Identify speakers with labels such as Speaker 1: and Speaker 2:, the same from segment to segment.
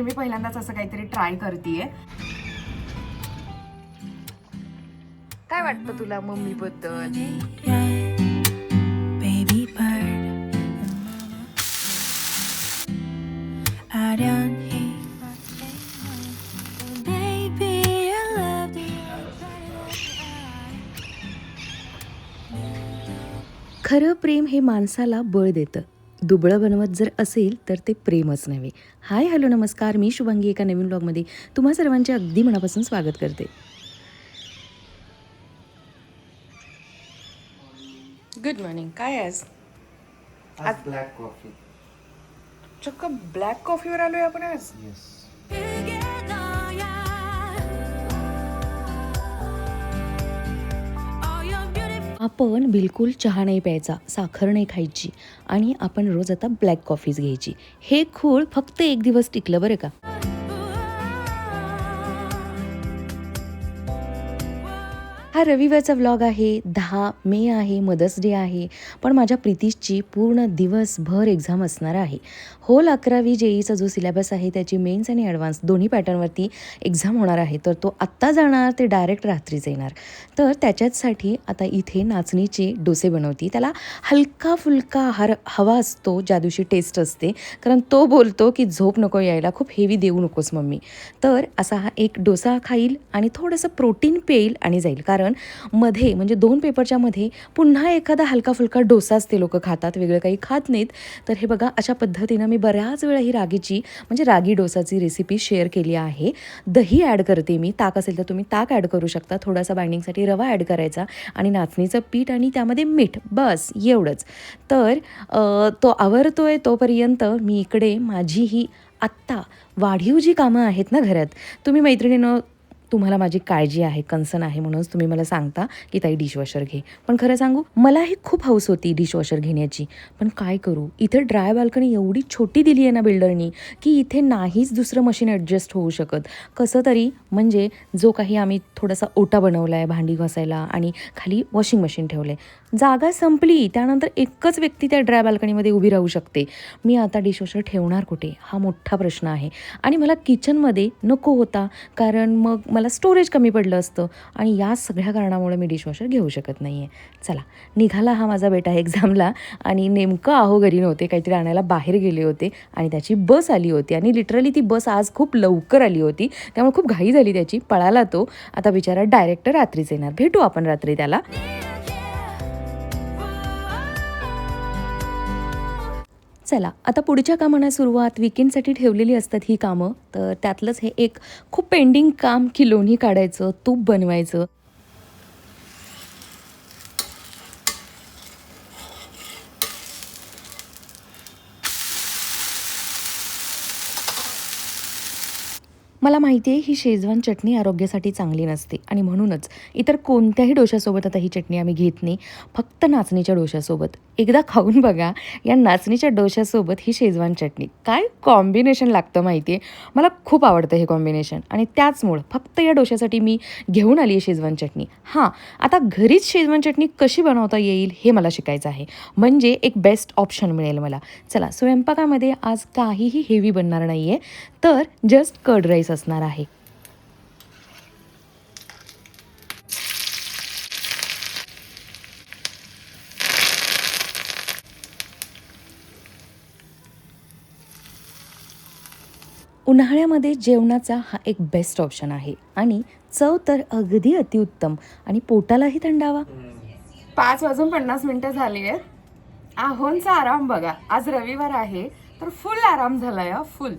Speaker 1: म्हणजे मी पहिल्यांदाच असं काहीतरी ट्राय करतेय. काय वाटतं तुला मम्मी बद्दल?
Speaker 2: Baby bird, 아련히 Baby I love
Speaker 3: खरं प्रेम हे माणसाला बळ देतं. दुबळं बनवत जर असेल तर ते प्रेमच नव्हे. हाय हॅलो नमस्कार, मी शुभांगी एका नवीन ब्लॉगमध्ये तुम्हा सर्वांचे अगदी मनापासून स्वागत करते. Good morning. काय आज
Speaker 4: आज ब्लॅक कॉफी.
Speaker 1: चक्क ब्लॅक कॉफीवर आलोय आपण आज.
Speaker 4: येस.
Speaker 2: 그게 너야 Oh you're beautiful
Speaker 3: आपण बिलकुल चहा नाही प्यायचा, साखर नाही खायची आणि आपण रोज आता ब्लॅक कॉफीच घ्यायची. हे खूळ फक्त एक दिवस टिकलं बरं का. हा रविवारचा व्लॉग आहे. 10 मे आहे, मदर्स डे आहे. पण माझ्या प्रितीशची पूर्ण दिवसभर एक्झाम असणार आहे. होल 11वी जेईचा जो सिलेबस आहे त्याची मेन्स आणि ॲडव्हान्स दोन्ही पॅटर्नवरती एक्झाम होणार आहे. तर तो आत्ता जाणार ते डायरेक्ट रात्रीच येणार. तर त्याच्याचसाठी आता इथे नाचणीचे डोसे बनवती. त्याला हलका फुलका आहार हवा असतो ज्या दिवशी टेस्ट असते, कारण तो बोलतो की झोप नको यायला, खूप हेवी देऊ नकोस मम्मी. तर असा हा एक डोसा खाईल आणि थोडंसं प्रोटीन पेईल आणि जाईल. कारण मध्ये म्हणजे 2 पेपरच्या मध्ये पुन्हा एखादा हलका फुलका डोसाच ते लोक खातात, वेगळं काही खात नाहीत. तर हे बघा, अशा पद्धतीनं मी बऱ्याच वेळा ही रागीची म्हणजे रागी डोसाची रेसिपी शेअर केली आहे. दही ॲड करते मी, ताक असेल तर तुम्ही ताक ॲड करू शकता. थोडासा बाइंडिंगसाठी रवा ॲड करायचा आणि नाचणीचं पीठ आणि त्यामध्ये मीठ, बस एवढंच. तर तो आवरतोय तोपर्यंत मी इकडे माझी ही आत्ता वाढीव जी कामं आहेत ना घरात, तुम्ही मैत्रिणीनं तुम्हाला माझी काळजी आहे, कन्सर्न आहे, म्हणूनच तुम्ही मला सांगता की ताई डिशवॉशर घे. पण खरं सांगू, मलाही खूप हौस होती डिशवॉशर घेण्याची. पण काय करू, इथे ड्राय बाल्कनी एवढी छोटी दिली आहे ना बिल्डरनी की इथे नाहीच दुसरं मशीन ॲडजस्ट होऊ शकत. कसं तरी म्हणजे जो काही आम्ही थोडासा ओटा बनवला आहे भांडी घासायला आणि खाली वॉशिंग मशीन ठेवलं आहे, जागा संपली. त्यानंतर एकच व्यक्ती त्या ड्राय बाल्कनीमध्ये उभी राहू शकते. मी आता डिशवॉशर ठेवणार कुठे हा मोठा प्रश्न आहे. आणि मला किचनमध्ये नको होता, कारण मग मला स्टोरेज कमी पडलं असतं आणि या सगळ्या कारणामुळे मी डिशवॉशर घेऊ शकत नाही आहे. चला, निघाला हा माझा बेटा एक्झामला आणि नेमकं आहो घरी नव्हते, काहीतरी आणायला बाहेर गेले होते आणि त्याची बस आली होती आणि लिटरली ती बस आज खूप लवकर आली होती, त्यामुळे खूप घाई झाली त्याची. पळाला तो. आता बिचारा डायरेक्ट रात्रीच येणार. भेटू आपण रात्री त्याला. चला, आता पुढच्या कामांना सुरुवात. विकेंडसाठी ठेवलेली असतात ही कामं. तर त्यातलंच हे एक खूप पेंडिंग काम की लोणी काढायचं, तूप बनवायचं. मला माहिती आहे ही शेजवान चटणी आरोग्यासाठी चांगली नसते आणि म्हणूनच इतर कोणत्याही डोशासोबत आता ही चटणी आम्ही घेत नाही, फक्त नाचणीच्या डोशासोबत. एकदा खाऊन बघा या नाचणीच्या डोशासोबत ही शेजवान चटणी. काय कॉम्बिनेशन लागतं माहिती आहे. मला खूप आवडतं हे कॉम्बिनेशन आणि त्याचमुळं फक्त या डोशासाठी मी घेऊन आली आहे शेजवान चटणी. हां, आता घरीच शेजवान चटणी कशी बनवता येईल हे मला शिकायचं आहे, म्हणजे एक बेस्ट ऑप्शन मिळेल मला. चला, स्वयंपाकामध्ये आज काहीही हेवी बनणार नाही आहे, तर जस्ट कर्ड राईस असणार आहे. उन्हाळ्यामध्ये जेवणाचा हा एक बेस्ट ऑप्शन आहे आणि चव तर अगदी अतिउत्तम आणि पोटालाही थंडावा.
Speaker 1: 5:50 झाली आहेत. आहोंचा आराम बघा. आज रविवार आहे तर फुल आराम झालाय. फुल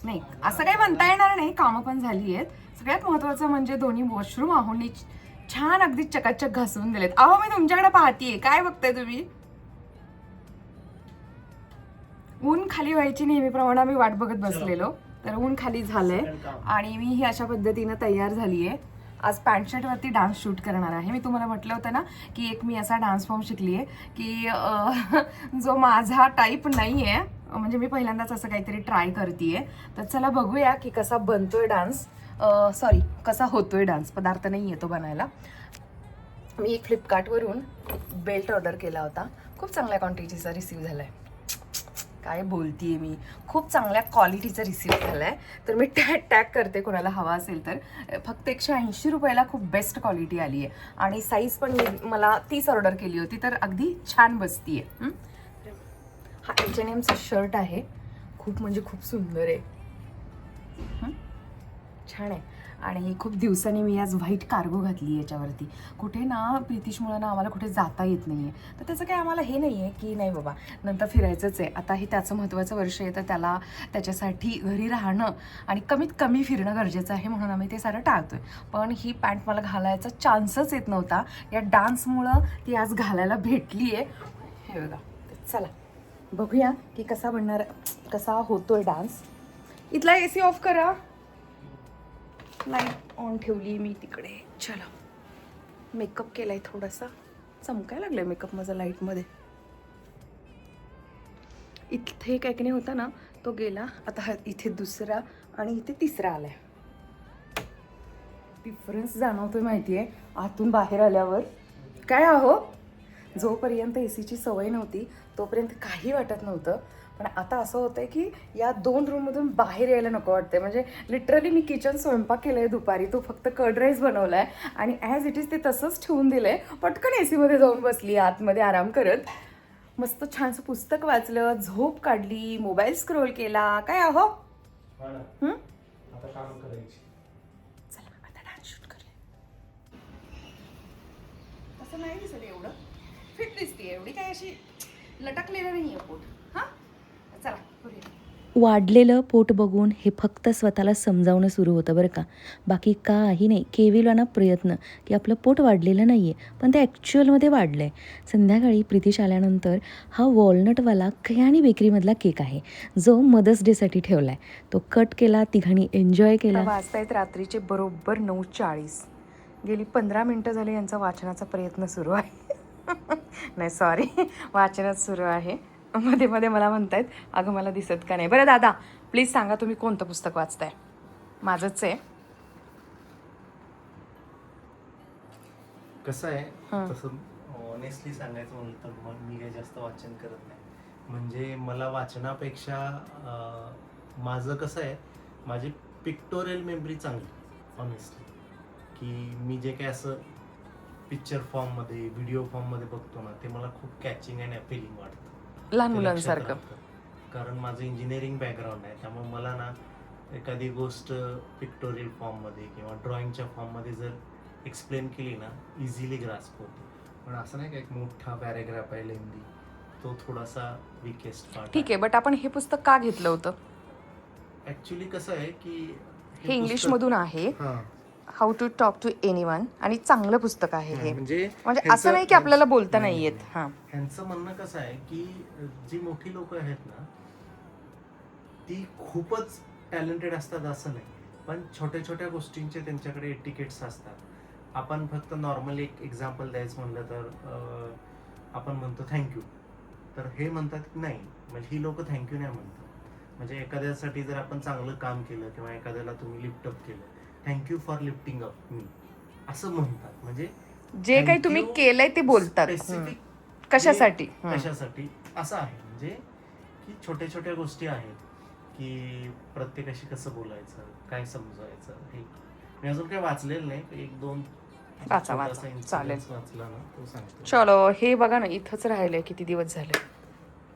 Speaker 1: नाही असं काही म्हणता येणार नाही, कामं पण झाली आहेत. सगळ्यात महत्वाचं म्हणजे दोन्ही वॉशरूम आहोंनी छान अगदी चकाचक घासून दिलेत. अहो, मी तुमच्याकडे पाहतीये, काय बघताय तुम्ही? ऊन खाली व्हायची नेहमीप्रमाणे आम्ही वाट बघत बसलेलो, तर ऊन खाली झालंय आणि मी ही अशा पद्धतीनं तयार झाली आहे. आज पॅन्ट शर्टवरती डान्स शूट करणार आहे. मी तुम्हाला म्हटलं होतं ना की एक मी असा डान्स फॉर्म शिकली आहे की जो माझा टाईप नाही आहे, म्हणजे मी पहिल्यांदाच असं काहीतरी ट्राय करते. तर चला बघूया की कसा बनतोय डान्स, सॉरी कसा होतोय डान्स. पदार्थ नाही येतो बनायला. मी एक फ्लिपकार्टवरून बेल्ट ऑर्डर केला होता, खूप चांगल्या क्वांटिटीचा रिसीव झाला आहे. काय बोलतीये मी, खूप चांगल्या क्वालिटीचा रिसिव्ह झाला आहे. तर मी टॅग करते कोणाला हवा असेल तर. फक्त 180 रुपयाला खूप बेस्ट क्वालिटी आली आहे आणि साईज पण मला 30 ऑर्डर केली होती, तर अगदी छान बसतीये. हा H&Mचा शर्ट आहे, खूप म्हणजे खूप सुंदर आहे, छान आहे. आणि खूप दिवसांनी मी आज व्हाईट कार्गो घातली याच्यावरती. कुठे ना प्रितीशमुळं ना आम्हाला कुठे जाता येत नाही आहे, तर त्याचं काय आम्हाला हे नाही आहे की नाही बाबा नंतर फिरायचंच आहे. आता हे त्याचं महत्त्वाचं वर्ष आहे, तर त्याला त्याच्यासाठी घरी राहणं आणि कमीत कमी फिरणं गरजेचं आहे, म्हणून आम्ही ते सारं टाळतोय. पण ही पॅन्ट मला घालायचा चान्सच येत नव्हता, या डान्समुळं ती आज घालायला भेटली आहे. हे बघा, चला बघूया की कसा बनणार, कसा होतोय डान्स. इथला AC ऑफ करा, लाईट ऑन ठेवली मी तिकडे. चला, मेकअप केलाय, थोडासा चमकायला लागलाय मेकअप माझा लाईटमध्ये. इथे काय की नाही होता ना, तो गेला. आता हा इथे दुसरा आणि इथे तिसरा आलाय. डिफरन्स जाणवतोय माहितीये आतून बाहेर आल्यावर. काय आहो, जोपर्यंत ACची सवय नव्हती तोपर्यंत काही वाटत नव्हतं, पण आता असं होतंय की या 2 रूममधून बाहेर यायला नको वाटतंय. म्हणजे लिटरली मी किचन स्वयंपाक केलाय दुपारी, तो फक्त कर्ड राईस बनवलाय आणि ॲज इट इज ते तसंच ठेवून दिलंय. पटकन AC मध्ये जाऊन बसली आतमध्ये आराम करत. मस्त छानसं पुस्तक वाचलं, झोप काढली, मोबाईल स्क्रोल केला. काय आहो, चला आता डान्स शूट करूया. तसं नाही दिसत एवढं, फिट दिसते, एवढी काय अशी लटकलेलं नाहीये पोट. हा चला करूया.
Speaker 3: वाढलेलं पोट बघून हे फक्त स्वतःला समजावणं सुरू होतं बरं का, बाकी काही नाही. केविलवाना प्रयत्न की आपलं पोट वाढलेलं नाही आहे, पण ते ॲक्च्युअलमध्ये वाढलं आहे. संध्याकाळी प्रितीश आल्यानंतर हा वॉलनटवाला कयानी बेकरीमधला केक आहे, जो मदर्स डेसाठी ठेवला आहे. तो कट केला, तिघांनी एन्जॉय केला.
Speaker 1: वाजतायत रात्रीचे बरोबर 9:40. गेली 15 मिनटं झाली यांचा वाचनाचा प्रयत्न सुरू आहे. नाही सॉरी, वाचनच सुरू आहे. मध्ये मध्ये मला म्हणतायत अगं मला दिसत का नाही. बरं दादा प्लीज सांगा तुम्ही कोणतं पुस्तक वाचताय. माझंच आहे.
Speaker 5: कसं आहे, तसं ऑनेस्टली सांगायचं म्हणलं तर मग मी काही जास्त वाचन करत नाही. म्हणजे मला वाचनापेक्षा माझं कसं आहे, माझी पिक्टोरियल मेमरी चांगली ऑनेस्टली, की मी जे काही असं पिक्चर फॉर्ममध्ये व्हिडिओ फॉर्ममध्ये बघतो ना, ते मला खूप कॅचिंग अँड अपीलिंग वाटतं
Speaker 1: लहान
Speaker 5: ते लक्षात
Speaker 1: मुलांसारखं.
Speaker 5: राहतं. कारण माझं इंजिनिअरिंग बॅकग्राऊंड आहे, त्यामुळे मला ना एखादी गोष्ट पिक्टोरियल फॉर्ममध्ये किंवा ड्रॉइंगच्या फॉर्ममध्ये जर एक्सप्लेन केली ना, इझिली ग्रास्प होतो. पण असं नाही का एक मोठा पॅरेग्राफ आहे लेंदी, तो थोडासा विकेस्ट पार्ट.
Speaker 1: ठीक आहे, बट आपण हे पुस्तक का घेतलं होतं?
Speaker 5: ऍक्च्युली कसं आहे की
Speaker 1: हे इंग्लिश मधून आहे,
Speaker 5: हां
Speaker 1: how to talk to anyone, आणि चांगलं पुस्तक आहे हे.
Speaker 5: म्हणजे
Speaker 1: असं नाही की आपल्याला बोलता नाही येत. हां,
Speaker 5: ह्यांचं म्हणणं कसं आहे की जी मोठी लोक आहेत ना, ती खूपच टॅलेंटेड असतात असं नाही, पण छोट्या छोट्या गोष्टींचे त्यांच्याकडे एटिकेट्स असतात. आपण फक्त नॉर्मल एक एक्झाम्पल द्यायचं म्हणलं तर आपण म्हणतो थँक्यू, तर हे म्हणतात की नाही, म्हणजे ही लोक थँक्यू नाही म्हणतात. म्हणजे एखाद्यासाठी जर आपण चांगलं काम केलं किंवा एखाद्याला तुम्ही लिफ्ट अप केलं, थँक्यू फॉर लिफ्टिंग अप मी, असं म्हणतात. म्हणजे
Speaker 1: जे काही तुम्ही केलंय ते बोलतात.
Speaker 5: स्पेसिफिक
Speaker 1: कशासाठी
Speaker 5: कशासाठी असं आहे. म्हणजे की छोट्या छोट्या गोष्टी आहेत की प्रत्येकाशी कसं बोलायचं, काय समजवायचं. हे मी अजून काही वाचलेलं नाही, 1-2
Speaker 1: वाचा, चालेल.
Speaker 5: वाचला ना तो सांगतो.
Speaker 1: चलो, हे बघा ना इथंच राहिलंय, किती दिवस झाले.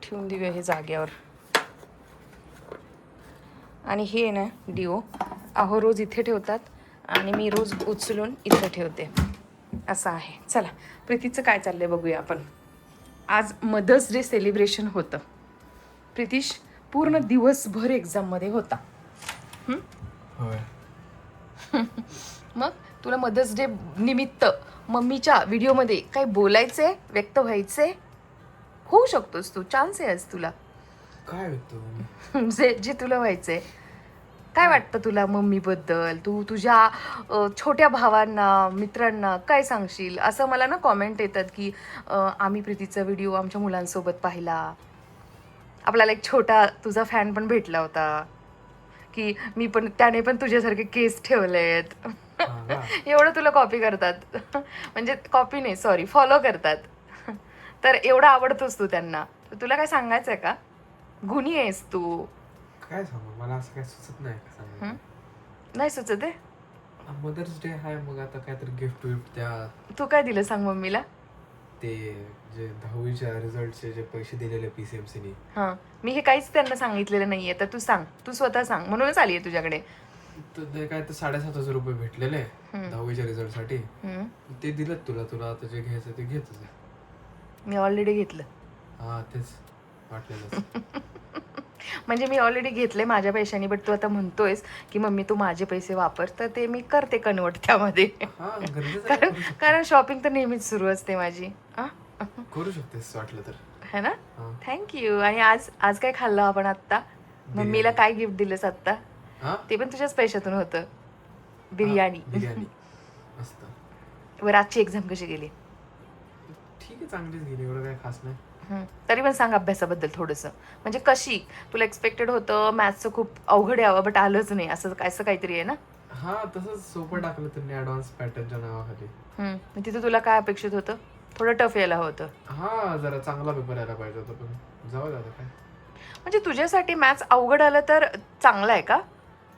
Speaker 1: ठेवून देऊया हे जागेवर. आणि हे ना डिओ अहो रोज इथे ठेवतात आणि मी रोज उचलून इथे ठेवते, असं आहे. चला प्रीतीचं काय चाललंय बघूया आपण. आज मदर्स डे सेलिब्रेशन होतं. प्रीतीश पूर्ण दिवसभर एक्झाममध्ये होता. मग तुला मदर्स डे निमित्त मम्मीच्या व्हिडिओमध्ये काही बोलायचंय, व्यक्त व्हायचंय? होऊ शकतोस तू, चान्स आहे आज तुला.
Speaker 4: काय होतो
Speaker 1: जे तुला व्हायचंय. काय वाटतं तुला मम्मीबद्दल? तू तुझ्या छोट्या भावांना, मित्रांना काय सांगशील? असं मला ना कॉमेंट येतात की आम्ही प्रीतीचा व्हिडिओ आमच्या मुलांसोबत पाहिला, आपल्याला एक छोटा तुझा फॅन पण भेटला होता, की मी पण त्याने पण तुझ्यासारखे केस ठेवलेत. एवढं तुला कॉपी करतात. म्हणजे कॉपी नाही सॉरी, फॉलो करतात. तर एवढं आवडतोस तू त्यांना. तर तुला काय सांगायचं आहे का? गुणी आहेस तू.
Speaker 4: काय सांगू, मला असं काय सुचत नाही का सांगू.
Speaker 1: नाही सुचत आहे.
Speaker 4: मदर्स डे आहे, मग आता काहीतरी गिफ्ट विफ्ट द्या.
Speaker 1: तू काय दिलं सांग मम्मीला?
Speaker 4: ते जे 10वीच्या रिझल्टचे जे पैसे दिलेले PCMCने,
Speaker 1: हां, मी हे काहीच त्यांना सांगितलेलं नाहीये, तर तू सांग, तू स्वतः सांग, म्हणूनच आली आहे तुझ्याकडे.
Speaker 4: तर ते काय तर 7,500 रुपये भेटलेले 10वीच्या रिझल्टसाठी.
Speaker 1: हम्म.
Speaker 4: ते दिलं तुला आता जे घ्यायचं ते घे तुझं.
Speaker 1: मी ऑलरेडी घेतलं.
Speaker 4: हा तेच वाटलेलं.
Speaker 1: म्हणजे मी ऑलरेडी घेतले माझ्या पैशाने, बट तू आता म्हणतोयस की मम्मी तू माझे पैसे वापर, तर ते मी करते कन्वर्ट त्यामध्ये.
Speaker 4: हा गरजेचं आहे,
Speaker 1: कारण शॉपिंग तर नेहमीच सुरू असते माझी.
Speaker 4: करू शकतेस वाटलं तर.
Speaker 1: है ना?
Speaker 4: हा.
Speaker 1: थँक्यू. आणि आज आज काय खाल्लं आपण आत्ता? मम्मीला काय गिफ्ट दिलंस आत्ता?
Speaker 4: हा
Speaker 1: ते पण तुझ्याच पैशातून होतं. बिर्याणी.
Speaker 4: बिर्याणी मस्त.
Speaker 1: बरं, आजची एक्झाम कशी गेली?
Speaker 4: ठीक आहे, चांगलीच गेली, एवढं काय खास नाही.
Speaker 1: तरी पण सांग अभ्यासाबद्दल थोडंसं. म्हणजे कशी तुला एक्सपेक्टेड होतं मॅथ्सचं खूप अवघड यावं, बट आलंच नाही, असं असं काहीतरी आहे ना?
Speaker 4: हा तसंच सोपं टाकलं त्यांनी ऍडव्हान्स पॅटर्नच्या नावाखाली.
Speaker 1: तिथे तुला काय अपेक्षित होतं? थोडं टफ यायला होतं.
Speaker 4: हा जरा चांगला पेपर यायला पाहिजे होता, पण जाऊ द्या काय.
Speaker 1: म्हणजे तुझ्यासाठी मॅथ्स अवघड आलं तर चांगलं आहे का?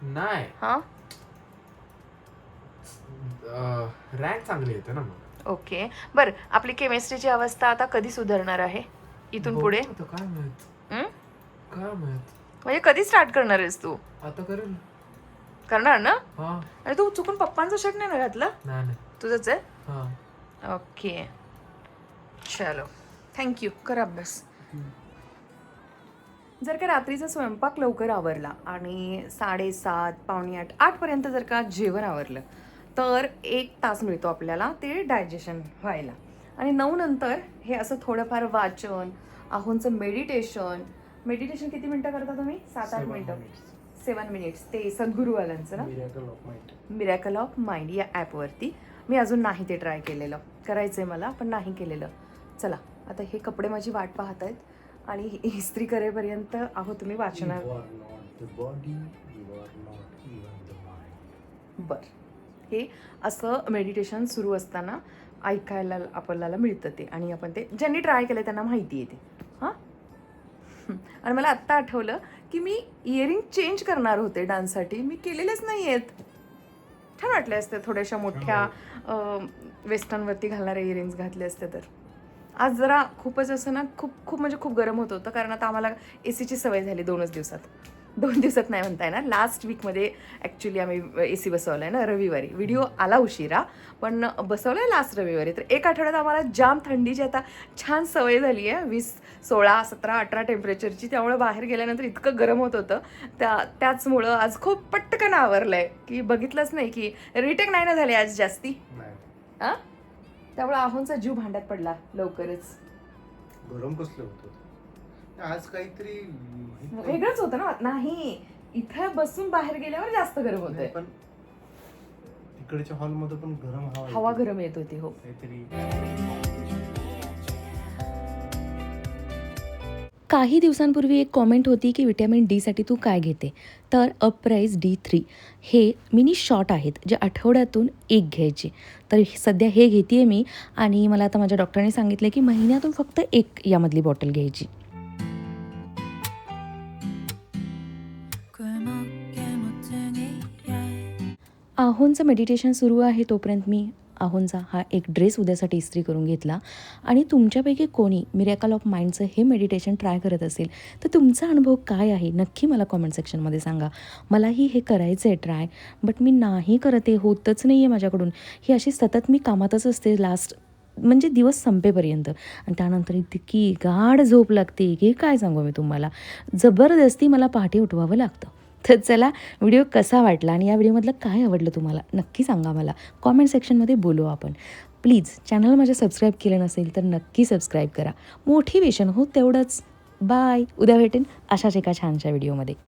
Speaker 4: नाही,
Speaker 1: हां,
Speaker 4: रँक चांगली येते ना मग.
Speaker 1: ओके. बरं, आपली केमिस्ट्रीची अवस्था आता कधी सुधारणार आहे इथून पुढे?
Speaker 4: बघू आता, काय माहित
Speaker 1: हं?
Speaker 4: काय माहित.
Speaker 1: म्हणजे कधी स्टार्ट करणार आहेस तू?
Speaker 4: आता करेल.
Speaker 1: करणार ना?
Speaker 4: हा
Speaker 1: आणि तू चुकून पप्पांचा शर्ट नाही ना घातला?
Speaker 4: नाही
Speaker 1: तुझंच आहे?
Speaker 4: हा
Speaker 1: ओके, चलो, थँक्यू. कर अभ्यास. जर का रात्रीचा स्वयंपाक लवकर आवरला आणि 7:30, 7:45, 8पर्यंत जर का जेवण आवरलं, तर 1 तास मिळतो आपल्याला ते डायजेशन व्हायला. आणि 9 नंतर हे असं थोडंफार वाचन, आहोंचं मेडिटेशन किती मिनटं करता तुम्ही? 7-8 मिनटं. 7 मिनिट्स. ते सद्गुरूवाल्यांचं ना, मिरॅकल ऑफ माइंड या ॲपवरती. मी अजून नाही ते ट्राय केलेलं, करायचं आहे मला, पण नाही केलेलं. चला, आता हे कपडे माझी वाट पाहत आहेत आणि इस्त्री करेपर्यंत आहो तुम्ही वाचणार. बरं, हे असं मेडिटेशन सुरू असताना ऐकायला आपल्याला मिळतं ते, आणि आपण ते ज्यांनी ट्राय केलं त्यांना माहिती आहे ते. हां. आणि मला आत्ता आठवलं की मी इयरिंग चेंज करणार होते डान्ससाठी, मी केलेलेच नाही आहेत. छान वाटले असते थोड्याशा मोठ्या वेस्टर्नवरती घालणारे इयरिंग्स घातले असते तर. आज जरा खूपच असं ना, खूप म्हणजे खूप गरम होत होतं, कारण आता आम्हाला AC ची सवय झाली 2 दिवसात. 2 दिवसात नाही म्हणता येणार, लास्ट वीकमध्ये ॲक्च्युली आम्ही AC बसवला आहे ना रविवारी. व्हिडिओ आला उशिरा, पण बसवलं आहे लास्ट रविवारी. तर 1 आठवड्यात आम्हाला जाम थंडीची आता छान सवय झाली आहे, 20, 16, 17, 18 टेम्परेचरची. त्यामुळे बाहेर गेल्यानंतर इतकं गरम होत होतं. त्याचमुळं आज खूप पटकन आवरलं आहे, की बघितलंच नाही की रिटेक नाही ना झाले आज जास्ती. हां, त्यामुळे आहोंचा जीव भांड्यात पडला लवकरच.
Speaker 5: गरम कसलं होतं आज, काहीतरी
Speaker 1: वेगळंच होतं ना. नाही, इथं बसून बाहेर गेल्यावर जास्त गरम होतंय.
Speaker 5: पण तिकडच्या हॉलमध्ये पण गरम
Speaker 1: हवा गरम येत होती. हो,
Speaker 5: काहीतरी.
Speaker 3: काही दिवसांपूर्वी एक कॉमेंट होती की विटॅमिन डीसाठी तू काय घेते, तर अपराईज D3 हे मिनी शॉट आहेत जे आठवड्यातून 1 घ्यायचे. तर सध्या हे घेते आहे मी, आणि मला आता माझ्या डॉक्टरने सांगितलं की महिन्यातून फक्त 1 यामधली बॉटल घ्यायची. आहोंचं मेडिटेशन सुरू आहे तोपर्यंत मी आहोंचा हा एक ड्रेस उद्यासाठी इस्त्री करून घेतला. आणि तुमच्यापैकी कोणी मिरॅकल ऑफ माइंडचं हे मेडिटेशन ट्राय करत असेल तर तुमचा अनुभव काय आहे नक्की मला कॉमेंट सेक्शनमध्ये सांगा. मलाही हे करायचं आहे ट्राय, बट मी नाही करत आहे, होतच नाही आहे माझ्याकडून. ही अशी सतत मी कामातच असते म्हणजे दिवस संपेपर्यंत, आणि त्यानंतर इतकी गाढ झोप लागते की काय सांगू मी तुम्हाला. जबरदस्ती मला पहाटे उठवावं लागतं. तर चला, व्हिडिओ कसा वाटला आणि या व्हिडिओमधलं काय आवडलं तुम्हाला नक्की सांगा मला. कॉमेंट सेक्शनमध्ये बोलू आपण. प्लीज चॅनल माझ्या सबस्क्राईब केलं नसेल तर नक्की सबस्क्राईब करा. मोटिवेशन हो तेवढंच. बाय. उद्या भेटेन अशाच एका छानशा व्हिडिओमध्ये.